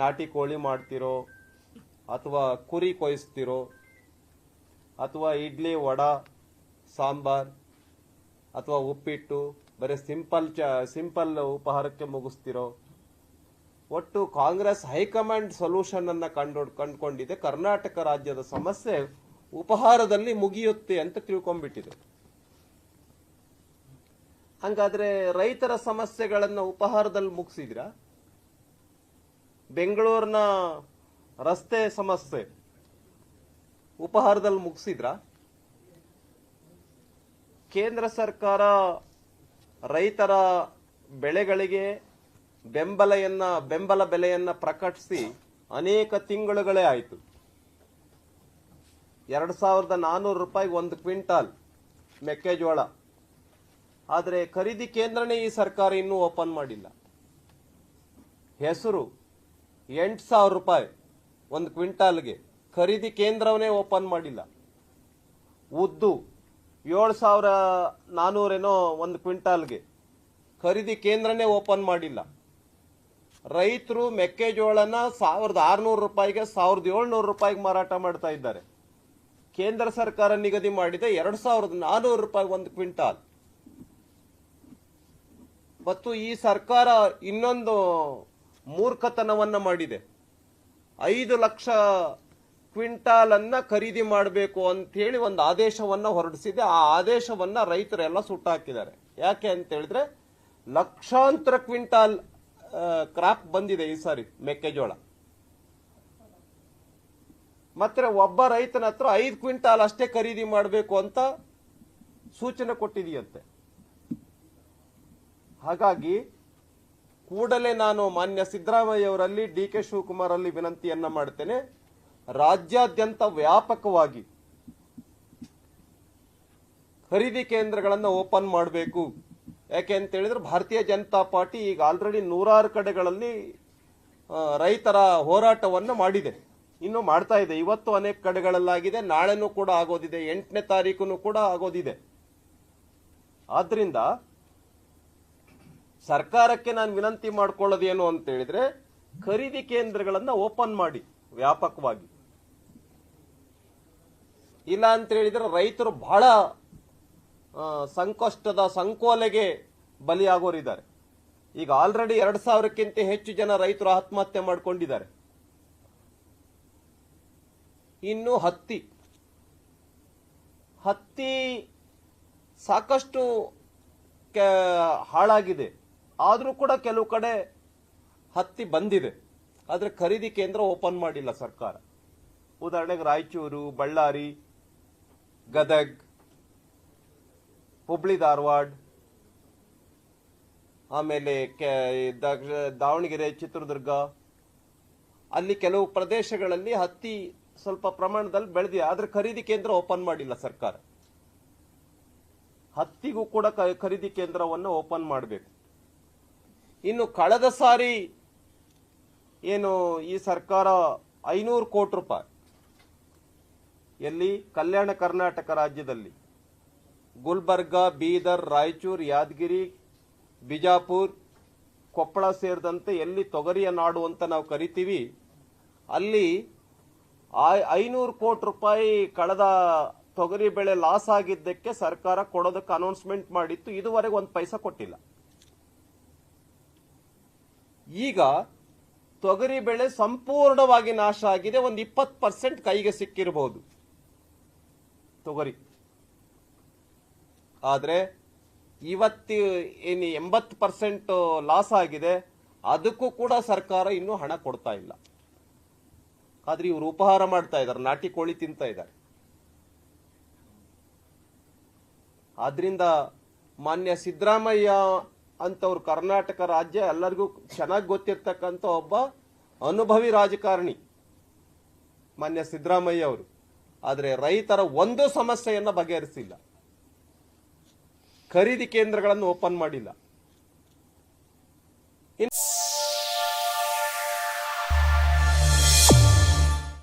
ನಾಟಿ ಕೋಳಿ ಮಾಡ್ತಿರೋ ಅಥವಾ ಕುರಿ ಕೊಯ್ಸ್ತಿರೋ ಅಥವಾ ಇಡ್ಲಿ ವಡಾ ಸಾಂಬಾರ್ ಅಥವಾ ಉಪ್ಪಿಟ್ಟು ಬರೀ ಸಿಂಪಲ್ ಉಪಹಾರಕ್ಕೆ ಮುಗಿಸ್ತಿರೋ ಒಟ್ಟು ಕಾಂಗ್ರೆಸ್ ಹೈಕಮಾಂಡ್ ಸೊಲ್ಯೂಷನ್ ಅನ್ನ ಕಂಡುಕೊಂಡಿದೆ. ಕರ್ನಾಟಕ ರಾಜ್ಯದ ಸಮಸ್ಯೆ ಉಪಹಾರದಲ್ಲಿ ಮುಗಿಯುತ್ತೆ ಅಂತ ತಿಳ್ಕೊಂಡ್ಬಿಟ್ಟಿದೆ. ಹಂಗಾದ್ರೆ ರೈತರ ಸಮಸ್ಯೆಗಳನ್ನ ಉಪಹಾರದಲ್ಲಿ ಮುಗಿಸಿದ್ರ? ಬೆಂಗಳೂರಿನ ರಸ್ತೆ ಸಮಸ್ಯೆ ಉಪಹಾರದಲ್ಲಿ ಮುಗಿಸಿದ್ರ? ಕೇಂದ್ರ ಸರ್ಕಾರ ರೈತರ ಬೆಳೆಗಳಿಗೆ ಬೆಂಬಲ ಬೆಲೆಯನ್ನ ಪ್ರಕಟಿಸಿ ಅನೇಕ ತಿಂಗಳುಗಳೇ ಆಯಿತು. 2400 ರೂಪಾಯಿಗೆ 1 ಕ್ವಿಂಟಾಲ್ ಮೆಕ್ಕೆಜೋಳ. ಆದರೆ ಖರೀದಿ ಕೇಂದ್ರನೇ ಈ ಸರ್ಕಾರ ಇನ್ನೂ ಓಪನ್ ಮಾಡಿಲ್ಲ. ಹೆಸರು 8000 ರೂಪಾಯಿ 1 ಕ್ವಿಂಟಾಲ್ಗೆ, ಖರೀದಿ ಕೇಂದ್ರವನ್ನೇ ಓಪನ್ ಮಾಡಿಲ್ಲ. ಉದ್ದು 7400 1 ಕ್ವಿಂಟಾಲ್ಗೆ, ಖರೀದಿ ಕೇಂದ್ರನೇ ಓಪನ್ ಮಾಡಿಲ್ಲ. ರೈತರು ಮೆಕ್ಕೆಜೋಳನ 1600 ರೂಪಾಯಿಗೆ 1700 ರೂಪಾಯಿಗೆ ಮಾರಾಟ ಮಾಡ್ತಾ ಇದ್ದಾರೆ. ಕೇಂದ್ರ ಸರ್ಕಾರ ನಿಗದಿ ಮಾಡಿದೆ 2400 ರೂಪಾಯಿ 1 ಕ್ವಿಂಟಾಲ್. ಮತ್ತು ಈ ಸರ್ಕಾರ ಇನ್ನೊಂದು ಮೂರ್ಖತನವನ್ನ ಮಾಡಿದೆ. 5 ಲಕ್ಷ ಕ್ವಿಂಟಾಲ್ ಅನ್ನ ಖರೀದಿ ಮಾಡಬೇಕು ಅಂತ ಹೇಳಿ ಒಂದು ಆದೇಶವನ್ನ ಹೊರಡಿಸಿದೆ. ಆ ಆದೇಶವನ್ನ ರೈತರೆಲ್ಲ ಸುಟ್ಟಾಕಿದ್ದಾರೆ. ಯಾಕೆ ಅಂತ ಹೇಳಿದ್ರೆ ಲಕ್ಷಾಂತರ ಕ್ವಿಂಟಾಲ್ ಕ್ರಾಪ್ ಬಂದಿದೆ ಈ ಸಾರಿ ಮೆಕ್ಕೆಜೋಳ. ಮತ್ತೆ ಒಬ್ಬ ರೈತನ ಹತ್ರ 5 ಕ್ವಿಂಟಾಲ್ ಅಷ್ಟೇ ಖರೀದಿ ಮಾಡಬೇಕು ಅಂತ ಸೂಚನೆ ಕೊಟ್ಟಿದೆಯಂತೆ. ಹಾಗಾಗಿ ಕೂಡಲೇ ನಾನು ಮಾನ್ಯ ಸಿದ್ದರಾಮಯ್ಯ ಅವರಲ್ಲಿ, ಡಿ ಕೆ ಶಿವಕುಮಾರ್ ಅಲ್ಲಿ ವಿನಂತಿಯನ್ನ ಮಾಡ್ತೇನೆ, ರಾಜ್ಯಾದ್ಯಂತ ವ್ಯಾಪಕವಾಗಿ ಖರೀದಿ ಕೇಂದ್ರಗಳನ್ನು ಓಪನ್ ಮಾಡಬೇಕು. ಯಾಕೆ ಅಂತ ಹೇಳಿದ್ರೆ ಭಾರತೀಯ ಜನತಾ ಪಾರ್ಟಿ ಈಗ ಆಲ್ರೆಡಿ 100 ಕಡೆಗಳಲ್ಲಿ ರೈತರ ಹೋರಾಟವನ್ನು ಮಾಡಿದೆ, ಇನ್ನು ಮಾಡ್ತಾ ಇದೆ. ಇವತ್ತು ಅನೇಕ ಕಡೆಗಳಲ್ಲಾಗಿದೆ, ನಾಳೆನೂ ಕೂಡ ಆಗೋದಿದೆ, 8ನೇ ತಾರೀಕು ಕೂಡ ಆಗೋದಿದೆ. ಆದ್ರಿಂದ ಸರ್ಕಾರಕ್ಕೆ ನಾನು ವಿನಂತಿ ಮಾಡ್ಕೊಳ್ಳೋದೇನು ಅಂತ ಹೇಳಿದ್ರೆ ಖರೀದಿ ಕೇಂದ್ರಗಳನ್ನ ಓಪನ್ ಮಾಡಿ ವ್ಯಾಪಕವಾಗಿ. ಇಲ್ಲ ಅಂತ ಹೇಳಿದ್ರೆ ರೈತರು ಬಹಳ ಸಂಕಷ್ಟದ ಸಂಕೋಲೆಗೆ ಬಲಿಯಾಗೋರಿದ್ದಾರೆ. ಈಗ ಆಲ್ರೆಡಿ 2000ಕ್ಕಿಂತ ಹೆಚ್ಚು ಜನ ರೈತರು ಆತ್ಮಹತ್ಯೆ ಮಾಡಿಕೊಂಡಿದ್ದಾರೆ. ಇನ್ನು ಹತ್ತಿ ಸಾಕಷ್ಟು ಹಾಳಾಗಿದೆ. ಆದ್ರೂ ಕೂಡ ಕೆಲವು ಕಡೆ ಹತ್ತಿ ಬಂದಿದೆ, ಆದ್ರೆ ಖರೀದಿ ಕೇಂದ್ರ ಓಪನ್ ಮಾಡಿಲ್ಲ ಸರ್ಕಾರ. ಉದಾಹರಣೆಗೆ ರಾಯಚೂರು, ಬಳ್ಳಾರಿ, ಗದಗ್, ಹುಬ್ಳಿ, ಧಾರವಾಡ, ಆಮೇಲೆ ದಾವಣಗೆರೆ, ಚಿತ್ರದುರ್ಗ, ಅಲ್ಲಿ ಕೆಲವು ಪ್ರದೇಶಗಳಲ್ಲಿ ಹತ್ತಿ ಸ್ವಲ್ಪ ಪ್ರಮಾಣದಲ್ಲಿ ಬೆಳೆದಿದೆ. ಆದ್ರೆ ಖರೀದಿ ಕೇಂದ್ರ ಓಪನ್ ಮಾಡಿಲ್ಲ ಸರ್ಕಾರ. ಹತ್ತಿಗೂ ಕೂಡ ಖರೀದಿ ಕೇಂದ್ರವನ್ನು ಓಪನ್ ಮಾಡಬೇಕು. ಇನ್ನು ಕಳೆದ ಸಾರಿ ಏನು ಈ ಸರ್ಕಾರ 500 ಕೋಟಿ ರೂಪಾಯಿ ಎಲ್ಲಿ ಕಲ್ಯಾಣ ಕರ್ನಾಟಕ ರಾಜ್ಯದಲ್ಲಿ ಗುಲ್ಬರ್ಗ, ಬೀದರ್, ರಾಯಚೂರು, ಯಾದಗಿರಿ, ಬಿಜಾಪುರ್, ಕೊಪ್ಪಳ ಸೇರಿದಂತೆ ಎಲ್ಲಿ ತೊಗರಿಯ ನಾಡು ಅಂತ ನಾವು ಕರಿತೀವಿ, ಅಲ್ಲಿ 500 ಕೋಟಿ ರೂಪಾಯಿ ಕಳೆದ ತೊಗರಿ ಬೆಳೆ ಲಾಸ್ ಆಗಿದ್ದಕ್ಕೆ ಸರ್ಕಾರ ಕೊಡೋದಕ್ಕೆ ಅನೌನ್ಸ್ಮೆಂಟ್ ಮಾಡಿತ್ತು. ಇದುವರೆಗೆ 1 ಪೈಸಾ ಕೊಟ್ಟಿಲ್ಲ. ಈಗ ತೊಗರಿ ಬೆಳೆ ಸಂಪೂರ್ಣವಾಗಿ ನಾಶ ಆಗಿದೆ. ಒಂದು 20% ಕೈಗೆ ಸಿಕ್ಕಿರಬಹುದು ತೊಗರಿ. ಆದ್ರೆ ಇವತ್ತು ಏನು 80% ಲಾಸ್ ಆಗಿದೆ, ಅದಕ್ಕೂ ಕೂಡ ಸರ್ಕಾರ ಇನ್ನೂ ಹಣ ಕೊಡ್ತಾ ಇಲ್ಲ. ಆದ್ರೆ ಇವರು ಉಪಹಾರ ಮಾಡ್ತಾ ಇದ್ದಾರೆ, ನಾಟಿ ಕೋಳಿ ತಿಂತಾ ಇದ್ದಾರೆ. ಆದ್ರಿಂದ ಮಾನ್ಯ ಸಿದ್ದರಾಮಯ್ಯ ಅಂತವ್ರು ಕರ್ನಾಟಕ ರಾಜ್ಯ ಎಲ್ಲರಿಗೂ ಚೆನ್ನಾಗಿ ಗೊತ್ತಿರ್ತಕ್ಕಂಥ ಒಬ್ಬ ಅನುಭವಿ ರಾಜಕಾರಣಿ ಮಾನ್ಯ ಸಿದ್ದರಾಮಯ್ಯ ಅವರು. ಆದ್ರೆ ರೈತರ ಒಂದು ಸಮಸ್ಯೆಯನ್ನ ಬಗೆಹರಿಸಿಲ್ಲ, ಖರೀದಿ ಕೇಂದ್ರಗಳನ್ನು ಓಪನ್ ಮಾಡಿಲ್ಲ.